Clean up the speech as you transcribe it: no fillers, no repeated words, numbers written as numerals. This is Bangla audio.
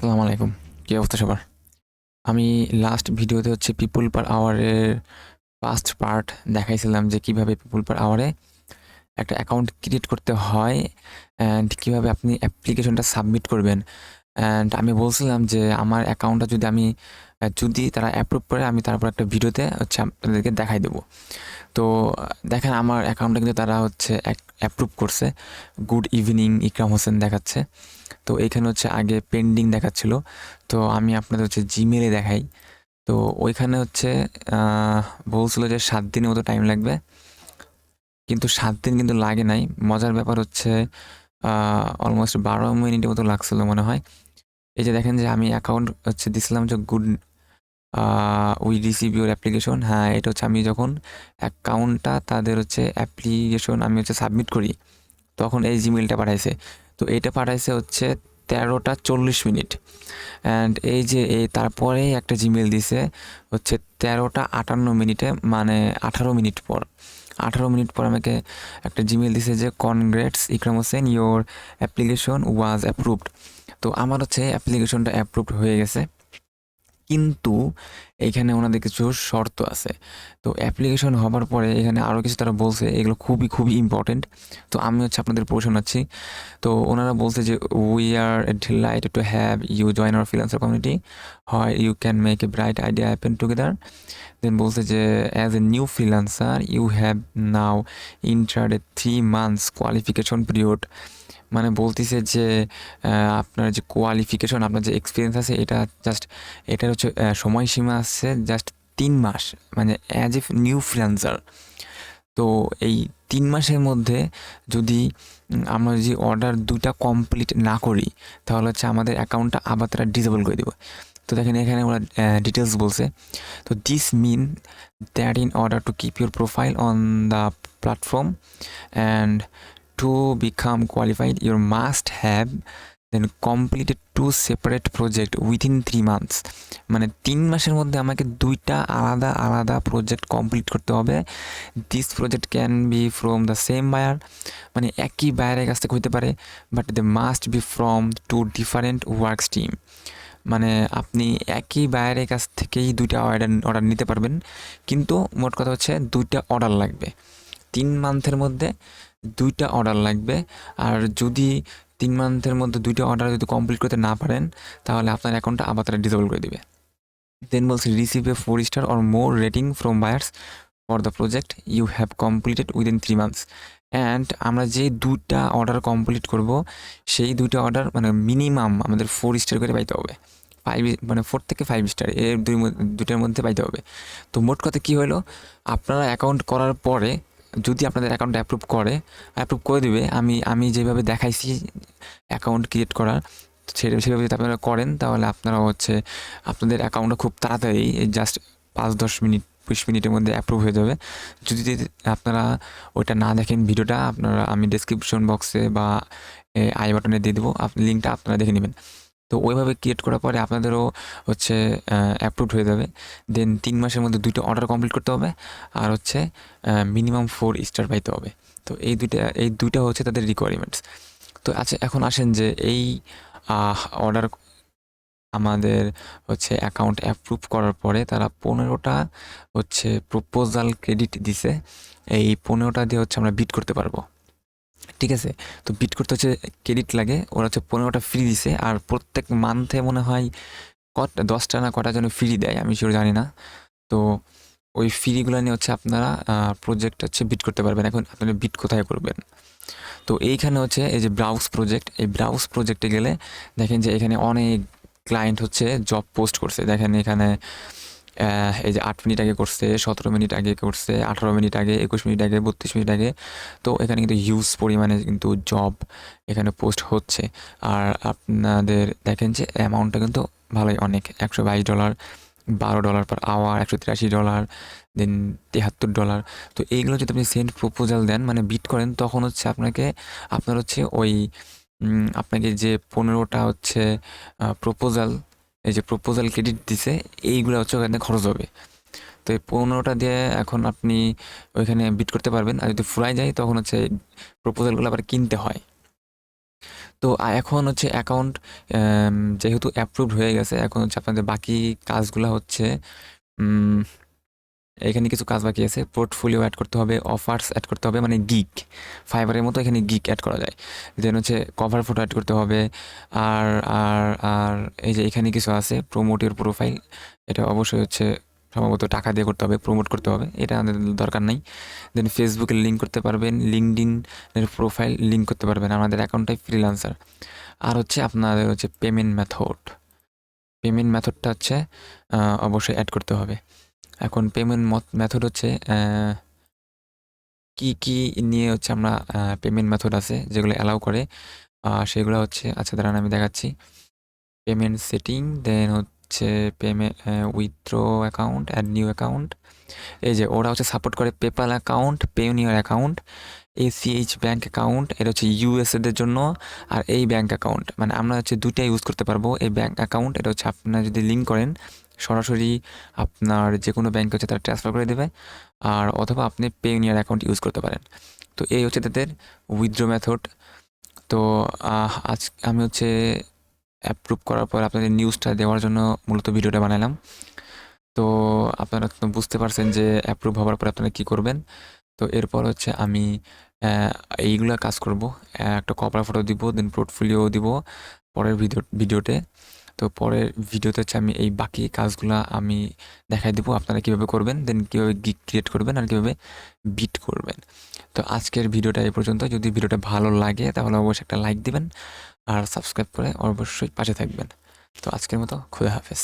আসসালামু আলাইকুম। কী অবস্থা সবার? আমি লাস্ট ভিডিওতে হচ্ছে পিপল পার আওয়ারের ফার্স্ট পার্ট দেখাইছিলাম যে কীভাবে পিপল পার আওয়ারে একটা অ্যাকাউন্ট ক্রিয়েট করতে হয় অ্যান্ড কীভাবে আপনি অ্যাপ্লিকেশনটা সাবমিট করবেন। অ্যান্ড আমি বলছিলাম যে আমার অ্যাকাউন্টটা যদি তারা অ্যাপ্রুভ করে আমি তারপর একটা ভিডিওতে হচ্ছে আপনাদেরকে দেখাই দেবো। তো দেখেন আমার অ্যাকাউন্টটা কিন্তু তারা হচ্ছে অ্যাপ্রুভ করছে। গুড ইভিনিং ইকরাম হোসেন দেখাচ্ছে। তো এইখানে হচ্ছে আগে পেন্ডিং দেখাচ্ছিল। তো আমি আপনাদের হচ্ছে জিমেলে দেখাই। তো ওইখানে হচ্ছে বলছিল যে 7 দিনের মতো টাইম লাগবে, কিন্তু 7 দিন কিন্তু লাগে নাই। মজার ব্যাপার হচ্ছে অলমোস্ট 12 মিনিটের মতো লাগছিল মনে হয়। এই যে দেখেন যে আমি অ্যাকাউন্ট হচ্ছে দিছিলাম যে good we receive your application. হ্যাঁ, এটা হচ্ছে আমি যখন অ্যাকাউন্টটা তাদের হচ্ছে অ্যাপ্লিকেশন আমি হচ্ছে সাবমিট করি, তখন এই জিমেলটা পাঠাইছে। তো এইটা পাঠাইছে হচ্ছে 13টা 40 মিনিট। অ্যান্ড এই যে তারপরে একটা জিমেল দিছে হচ্ছে 13টা 58 মিনিটে, মানে 18 মিনিট পর। 18 মিনিট পর আমাকে একটা জিমেল দিছে যে congrats Ikram Hossain, your application was approved. তো আমার হচ্ছে অ্যাপ্লিকেশনটা অ্যাপ্রুভড হয়ে গেছে, কিন্তু এইখানে ওনাদের কিছু শর্ত আছে। তো অ্যাপ্লিকেশন হবার পরে এখানে আরও কিছু তারা বলছে, এগুলো খুবই খুবই ইম্পর্টেন্ট। তো আমি হচ্ছে আপনাদের পড়ে শোনাচ্ছি। তো ওনারা বলছে যে we are delighted to have you join our freelancer community, হয় you can make a bright idea happen together. Then বলছে যে as a new freelancer you have now entered a 3 months qualification period. মানে বলতেছে যে আপনার যে কোয়ালিফিকেশন, আপনার যে এক্সপিরিয়েন্স আছে, এটার হচ্ছে সময়সীমা আছে জাস্ট 3 মাস, মানে অ্যাজ এ নিউ ফ্রিল্যান্সার। তো এই 3 মাসের মধ্যে যদি আমরা যদি অর্ডার 2টা কমপ্লিট না করি, তাহলে হচ্ছে আমাদের অ্যাকাউন্টটা আবার তারা ডিসেবল করে দেবে। তো দেখেন এখানে ওরা ডিটেলস বলছে। তো this mean that in order to keep your profile on the platform and to become qualified your must have then completed 2 separate project within 3 months. মানে 3 মাসের মধ্যে আমাকে 2টা আলাদা আলাদা প্রজেক্ট কমপ্লিট করতে হবে। This project can be from the same buyer, মানে একই বায়ারের কাছ থেকে হইতে পারে, but they must be from 2 different work stream. মানে আপনি একই বায়ারের কাছ থেকেই 2টা অর্ডার নিতে পারবেন, কিন্তু মোট কথা হচ্ছে 2টা অর্ডার লাগবে 3 মান্থের মধ্যে, 2টা অর্ডার লাগবে। আর যদি 3 মান্থের মধ্যে 2টা অর্ডার যদি কমপ্লিট করতে না পারেন, তাহলে আপনার অ্যাকাউন্টটা আবার তারা ডিসেবল করে দেবে। দেন বলছে receive a 4 star or more rating from buyers for the project you have completed within 3 months. And আমরা যে 2টা অর্ডার কমপ্লিট করব, সেই 2টা অর্ডার মানে মিনিমাম আমাদের 4 স্টার করে পাইতে হবে। 5, মানে 4 থেকে 5 স্টার, এর দুইটার মধ্যে পাইতে হবে। তো মোট কথা কী হলো, আপনারা অ্যাকাউন্ট করার পরে যদি আপনাদের অ্যাকাউন্ট অ্যাপ্রুভ করে দিবে, আমি যেভাবে দেখাইছি অ্যাকাউন্ট ক্রিয়েট করার, সেভাবে যদি আপনারা করেন, তাহলে আপনারা হচ্ছে আপনাদের অ্যাকাউন্টটা খুব তাড়াতাড়ি জাস্ট 5-10 মিনিট 20 মিনিটের মধ্যে অ্যাপ্রুভ হয়ে যাবে। যদি আপনারা ওইটা না দেখেন ভিডিওটা, আমি ডেসক্রিপশন বক্সে বা আই বাটনে দিয়ে দেবো, লিঙ্কটা আপনারা দেখে নেবেন। তো ওইভাবে ক্রিয়েট করার পরে আপনাদেরও হচ্ছে অ্যাপ্রুভড হয়ে যাবে। দেন 3 মাসের মধ্যে 2টা অর্ডার কমপ্লিট করতে হবে, আর হচ্ছে মিনিমাম 4 স্টার পাইতে হবে। তো এই দুইটা হচ্ছে তাদের রিকোয়ারমেন্টস। তো আচ্ছা, এখন আসেন যে এই অর্ডার আমাদের হচ্ছে অ্যাকাউন্ট অ্যাপ্রুভ করার পরে তারা 15টা হচ্ছে প্রপোজাল ক্রেডিট দিছে। এই 15টা দিয়ে হচ্ছে আমরা বিট করতে পারবো, ঠিক আছে? তো বিট করতে হচ্ছে ক্রেডিট লাগে, ওরা হচ্ছে 15টা ফ্রি দিছে। আর প্রত্যেক মান্থে মনে হয় 10টা না কটা যেন ফ্রি দেয়, আমি শিওর জানি না। তো ওই ফ্রিগুলো নিয়ে হচ্ছে আপনারা প্রজেক্ট হচ্ছে বিট করতে পারবেন। এখন আপনারা বিট কোথায় করবেন? তো এইখানে হচ্ছে এই যে ব্রাউজ প্রজেক্ট, এই ব্রাউজ প্রজেক্টে গেলে দেখেন যে এখানে অনেক ক্লায়েন্ট হচ্ছে জব পোস্ট করছে। দেখেন এখানে এই যে 8 মিনিট আগে করছে, 17 মিনিট আগে করছে, 18 মিনিট আগে, 21 মিনিট আগে, 32 মিনিট আগে। তো এখানে কিন্তু হিউজ পরিমাণে কিন্তু জব এখানে পোস্ট হচ্ছে। আর আপনাদের দেখেন যে অ্যামাউন্টটা কিন্তু ভালোই, অনেক, $122, $12 পার আওয়ার, $183, দেন $73। তো এইগুলো যদি আপনি সেন্ড প্রপোজাল দেন, মানে বিট করেন, তখন হচ্ছে আপনার হচ্ছে ওই আপনাকে যে 15টা হচ্ছে প্রপোজাল, এই যে প্রপোজাল ক্রেডিট দিছে, এইগুলো হচ্ছে ওখানে খরচ হবে। তো এই 15টা দিয়ে এখন আপনি ওইখানে বিট করতে পারবেন। আর যদি ফুরাই যায়, তখন হচ্ছে প্রপোজালগুলো আবার কিনতে হয়। তো এখন হচ্ছে অ্যাকাউন্ট যেহেতু অ্যাপ্রুভড হয়ে গেছে, এখন হচ্ছে আপনাদের বাকি কাজগুলো হচ্ছে এখানে কিছু কাজ বাকি আছে। পোর্টফোলিও অ্যাড করতে হবে, অফার্স অ্যাড করতে হবে, মানে গিগ, ফাইবারের মতো এখানে গিগ অ্যাড করা যায়। দেন হচ্ছে কভার ফটো অ্যাড করতে হবে। আর আর আর এই যে এখানে কিছু আছে, প্রোমোট ইউর প্রোফাইল, এটা অবশ্যই হচ্ছে সম্ভবত টাকা দিয়ে করতে হবে, প্রোমোট করতে হবে, এটা আমাদের দরকার নাই। দেন ফেসবুকে লিঙ্ক করতে পারবেন, লিঙ্কডইন এর প্রোফাইল লিঙ্ক করতে পারবেন, আমাদের অ্যাকাউন্টটাই ফ্রিল্যান্সার। আর হচ্ছে আপনাদের হচ্ছে পেমেন্ট মেথডটা হচ্ছে অবশ্যই অ্যাড করতে হবে। এখন পেমেন্ট মেথড হচ্ছে কি কি নিয়ে হচ্ছে আমরা পেমেন্ট মেথড আছে যেগুলো অ্যালাউ করে, সেগুলো হচ্ছে, আচ্ছা দাঁড়ান আমি দেখাচ্ছি। পেমেন্ট সেটিং, দেন হচ্ছে payment withdraw account, add new account. এই যে ওরা হচ্ছে সাপোর্ট করে PayPal account, Payoneer account, ACH bank account, এটা হচ্ছে ইউএসএদের জন্য। আর এই ব্যাঙ্ক অ্যাকাউন্ট মানে আমরা হচ্ছে দুইটা ইউজ করতে পারবো। এই ব্যাঙ্ক অ্যাকাউন্ট এটা হচ্ছে আপনার যদি লিঙ্ক করেন সরাসরি আপনার যে কোনো ব্যাঙ্কে হচ্ছে তারা ট্রান্সফার করে দেবে, আর অথবা আপনি পেওনিয়ার অ্যাকাউন্ট ইউজ করতে পারেন। তো এই হচ্ছে তাদের উইথড্র মেথড। তো আজ আমি হচ্ছে অ্যাপ্রুভ করার পর আপনাদের নিউজটা দেওয়ার জন্য মূলত ভিডিওটা বানালাম। তো আপনারা তো বুঝতে পারছেন যে অ্যাপ্রুভ হওয়ার পর আপনারা কী করবেন। তো এরপর হচ্ছে আমি এইগুলা কাজ করব। একটা কভার ফটো দিব, দেন পোর্টফোলিও দিব পরের ভিডিওতে। তো পরের ভিডিওতে হচ্ছে আমি এই বাকি কাজগুলা আমি দেখাই দিব আপনারা কীভাবে করবেন, দেন কীভাবে গিগ ক্রিয়েট করবেন আর কীভাবে বিট করবেন। তো আজকের ভিডিওটা এই পর্যন্ত। যদি ভিডিওটা ভালো লাগে তাহলে অবশ্যই একটা লাইক দিবেন আর সাবস্ক্রাইব করে অবশ্যই পাশে থাকবেন। তো আজকের মতো খুদা হাফেজ।